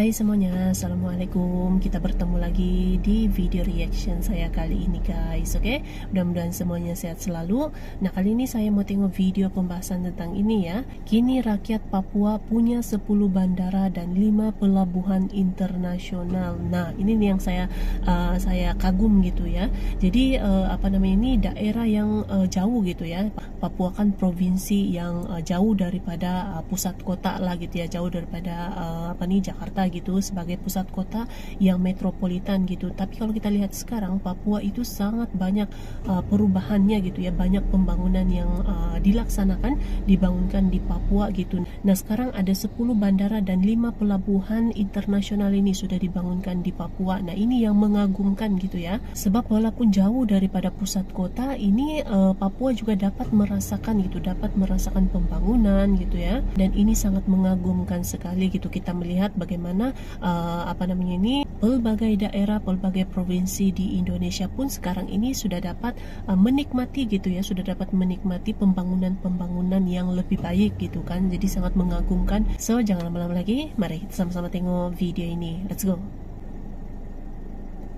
Hai semuanya, Assalamualaikum. Kita bertemu lagi di video reaction saya kali ini guys. Oke, mudah-mudahan semuanya sehat selalu. Nah, kali ini saya mau tengok video pembahasan tentang ini ya. Kini rakyat Papua punya 10 bandara dan 5 pelabuhan internasional. Nah, ini nih yang saya kagum gitu ya. Jadi ini daerah yang jauh gitu ya. Papua kan provinsi yang jauh daripada pusat kota lah gitu ya, jauh daripada Jakarta gitu sebagai pusat kota yang metropolitan gitu. Tapi kalau kita lihat sekarang Papua itu sangat banyak perubahannya gitu ya, banyak pembangunan yang dibangunkan di Papua gitu. Nah, sekarang ada 10 bandara dan 5 pelabuhan internasional ini sudah dibangunkan di Papua. Nah, ini yang mengagumkan gitu ya. Sebab walaupun jauh daripada pusat kota, ini Papua juga dapat merasakan pembangunan gitu ya. Dan ini sangat mengagumkan sekali gitu. Kita melihat bagaimana pelbagai daerah, pelbagai provinsi di Indonesia pun sekarang ini sudah dapat menikmati gitu ya, sudah dapat menikmati pembangunan yang lebih baik gitu kan. Jadi sangat mengagumkan. So, jangan lama-lama lagi, mari kita sama-sama tengok video ini. Let's go.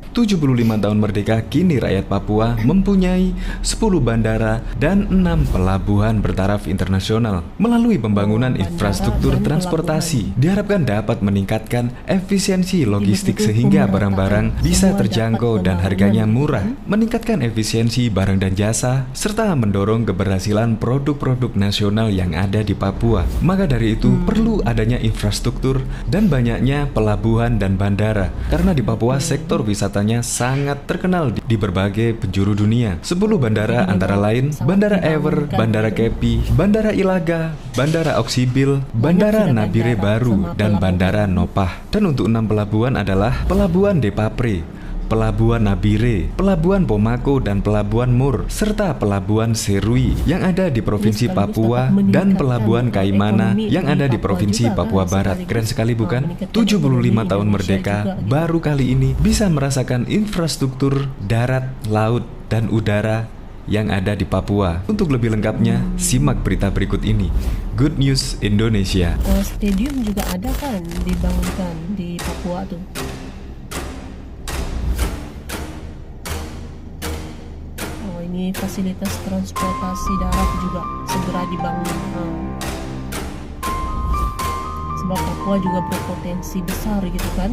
75 tahun merdeka, kini rakyat Papua mempunyai 10 bandara dan 6 pelabuhan bertaraf internasional. Melalui pembangunan infrastruktur transportasi, diharapkan dapat meningkatkan efisiensi logistik sehingga barang-barang bisa terjangkau dan harganya murah, meningkatkan efisiensi barang dan jasa, serta mendorong keberhasilan produk-produk nasional yang ada di Papua. Maka dari itu, perlu adanya infrastruktur dan banyaknya pelabuhan dan bandara, karena di Papua sektor wisatanya sangat terkenal di berbagai penjuru dunia. 10 bandara antara lain Bandara Ewer, Bandara Kepi, Bandara Ilaga, Bandara Oksibil, Bandara Nabire Baru, dan Bandara Nopah. Dan untuk 6 pelabuhan adalah Pelabuhan Depapre, Pelabuhan Nabire, Pelabuhan Pomako, dan Pelabuhan Mur, serta Pelabuhan Serui yang ada di Provinsi Papua, dan Pelabuhan Kaimana yang ada di Provinsi Papua Barat. Keren sekali bukan? 75 tahun merdeka, baru kali ini bisa merasakan infrastruktur darat, laut, dan udara yang ada di Papua. Untuk lebih lengkapnya, simak berita berikut ini. Good News Indonesia. Stadium juga ada kan dibangunkan di Papua tuh. Ini fasilitas transportasi darat juga segera dibangun. Sebab Papua juga berpotensi besar gitu kan,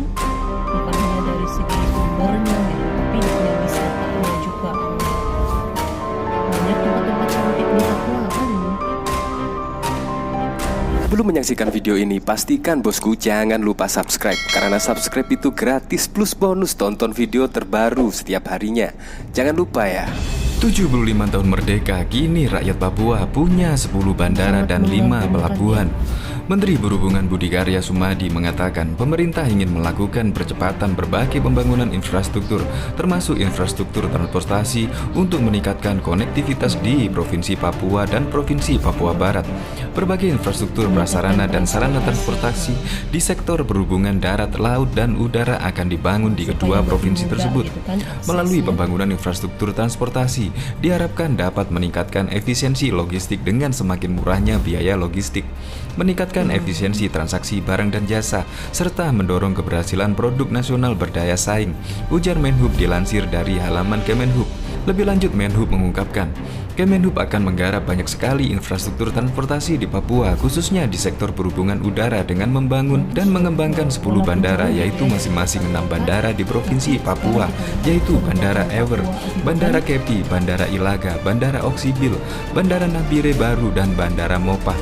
bukan hanya dari segi sumbernya gitu, tapi dari wisatanya juga. Banyak tempat-tempat cantik di Papua kan. Sebelum menyaksikan video ini, pastikan bosku jangan lupa subscribe, karena subscribe itu gratis plus bonus tonton video terbaru setiap harinya. Jangan lupa ya. 75 tahun merdeka, kini rakyat Papua punya 10 bandara dan 5 pelabuhan. Menteri Perhubungan Budi Karya Sumadi mengatakan pemerintah ingin melakukan percepatan berbagai pembangunan infrastruktur, termasuk infrastruktur transportasi untuk meningkatkan konektivitas di Provinsi Papua dan Provinsi Papua Barat. Berbagai infrastruktur prasarana dan sarana transportasi di sektor perhubungan darat, laut, dan udara akan dibangun di kedua provinsi tersebut. Melalui pembangunan infrastruktur transportasi, diharapkan dapat meningkatkan efisiensi logistik dengan semakin murahnya biaya logistik, meningkatkan efisiensi transaksi barang dan jasa, serta mendorong keberhasilan produk nasional berdaya saing, ujar Menhub dilansir dari halaman Kemenhub. Lebih lanjut, Menhub mengungkapkan, Kemenhub akan menggarap banyak sekali infrastruktur transportasi di Papua, khususnya di sektor perhubungan udara dengan membangun dan mengembangkan 10 bandara, yaitu masing-masing 6 bandara di Provinsi Papua, yaitu Bandara Ewer, Bandara Kepi, Bandara Ilaga, Bandara Oksibil, Bandara Nabire Baru, dan Bandara Mopah.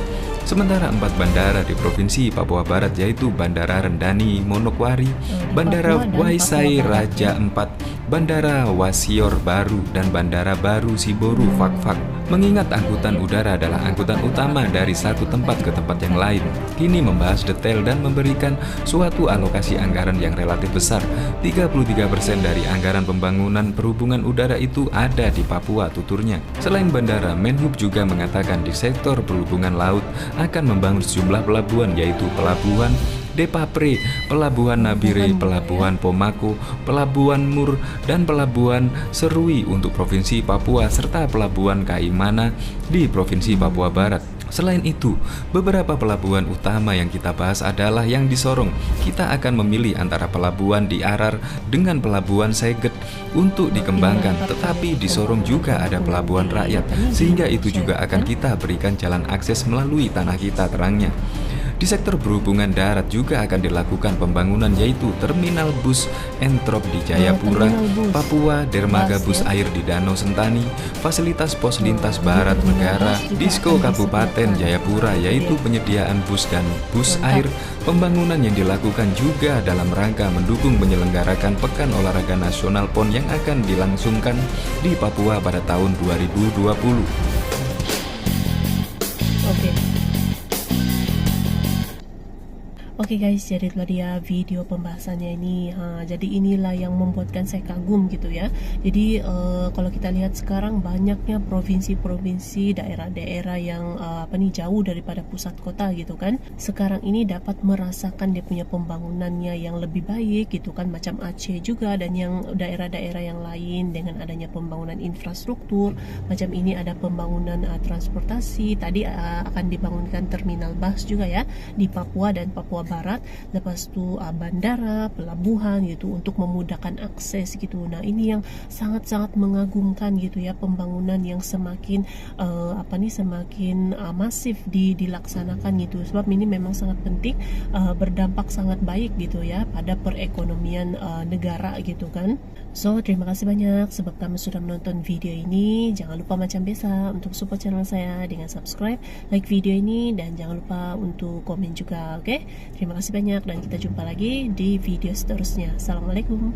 Sementara 4 bandara di Provinsi Papua Barat, yaitu Bandara Rendani Monokwari, Bandara Waisai Raja 4, Bandara Wasior Baru, dan Bandara Baru Siboru Fakfak. Mengingat angkutan udara adalah angkutan utama dari satu tempat ke tempat yang lain, kini membahas detail dan memberikan suatu alokasi anggaran yang relatif besar. 33% dari anggaran pembangunan perhubungan udara itu ada di Papua, tuturnya. Selain bandara, Menhub juga mengatakan di sektor perhubungan laut akan membangun sejumlah pelabuhan, yaitu Pelabuhan Depapre, Pelabuhan Nabire, Pelabuhan Pomako, Pelabuhan Mur, dan Pelabuhan Serui untuk Provinsi Papua, serta Pelabuhan Kaimana di Provinsi Papua Barat. Selain itu, beberapa pelabuhan utama yang kita bahas adalah yang di Sorong. Kita akan memilih antara pelabuhan di Arar dengan pelabuhan Seget untuk dikembangkan, tetapi di Sorong juga ada pelabuhan rakyat, sehingga itu juga akan kita berikan jalan akses melalui tanah kita terangnya. Di sektor berhubungan darat juga akan dilakukan pembangunan, yaitu Terminal Bus Entrop di Jayapura, Papua, dermaga bus air di Danau Sentani, fasilitas pos lintas barat negara, Disko Kabupaten Jayapura, yaitu penyediaan bus dan bus air. Pembangunan yang dilakukan juga dalam rangka mendukung menyelenggarakan Pekan Olahraga Nasional PON yang akan dilangsungkan di Papua pada tahun 2020. Oke guys, jadi itulah dia video pembahasannya ini. Jadi inilah yang membuatkan saya kagum gitu ya. Jadi kalau kita lihat sekarang banyaknya provinsi-provinsi, daerah-daerah yang jauh daripada pusat kota gitu kan. Sekarang ini dapat merasakan dia punya pembangunannya yang lebih baik gitu kan, macam Aceh juga dan yang daerah-daerah yang lain dengan adanya pembangunan infrastruktur. Macam ini ada pembangunan transportasi. Tadi akan dibangunkan terminal bus juga ya di Papua dan Papua Barat, lepas itu bandara, pelabuhan gitu untuk memudahkan akses gitu. Nah ini yang sangat-sangat mengagumkan gitu ya, pembangunan yang semakin semakin masif dilaksanakan gitu, sebab ini memang sangat penting, berdampak sangat baik gitu ya pada perekonomian negara gitu kan. So terima kasih banyak sebab kamu sudah menonton video ini. Jangan lupa macam biasa untuk support channel saya dengan subscribe, like video ini, dan jangan lupa untuk komen juga, oke? Terima kasih banyak dan kita jumpa lagi di video seterusnya. Assalamualaikum.